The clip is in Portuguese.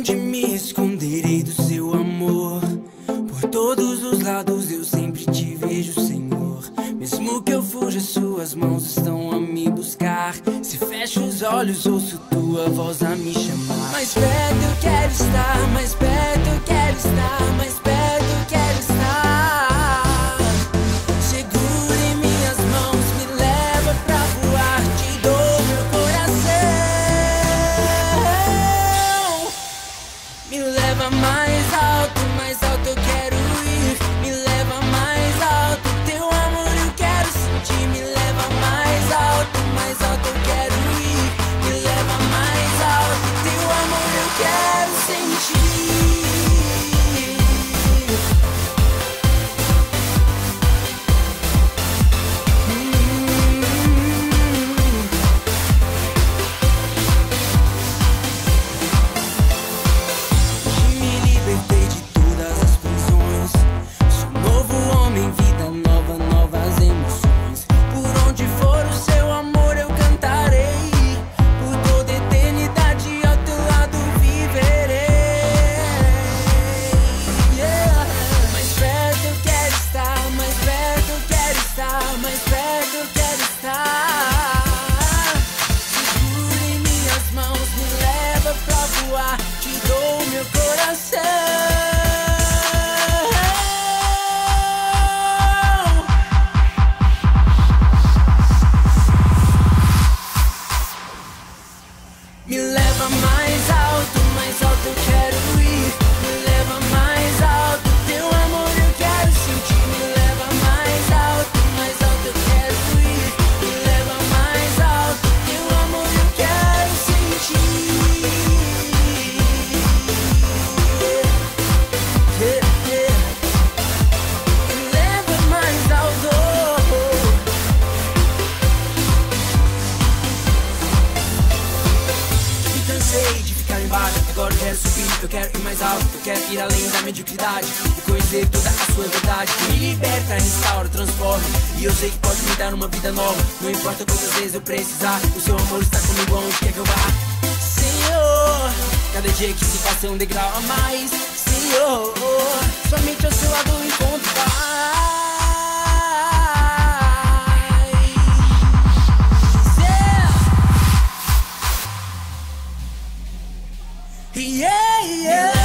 Onde me esconderei do seu amor? Por todos os lados eu sempre te vejo, Senhor. Mesmo que eu fuja, suas mãos estão a me buscar. Se fecho os olhos, ouço tua voz a me chamar. Mais perto eu quero estar, mais perto eu quero estar, mais perto eu quero estar. Segura em minhas mãos, me leva pra voar, te dou meu coração. Me leva mais alto eu quero ir. Me leva mais alto, teu amor eu quero sentir. Me leva mais alto eu quero ir. Me leva mais alto, teu amor eu quero sentir. Me libertei de todas as prisões. Sou novo homem, vida nova, novas emoções. Por onde for o seu amor eu cantarei. Por toda eternidade ao teu lado viverei. Yeah. Mais perto eu quero estar, mais perto eu quero estar, mais perto eu quero estar. Segura em minhas mãos, me leva pra voar, te dou meu coração. Me leva mais alto eu quero ir. Me leva mais alto, teu amor eu quero sentir. Me leva mais alto eu quero ir. Me leva mais alto, teu amor eu quero sentir. Yeah, yeah. Me leva mais alto. Me cansei de ficar embaixo, agora eu quero subir. Eu quero ir mais alto, eu quero ir além da mediocridade e conhecer toda a sua verdade. Me liberta, restaura, transforma. E eu sei que pode me dar uma vida nova. Não importa quantas vezes eu precisar, o seu amor está comigo aonde quer que eu vá. Senhor, cada dia que se passa é um degrau a mais. Senhor, somente ao seu lado eu encontro paz. Yeah, yeah.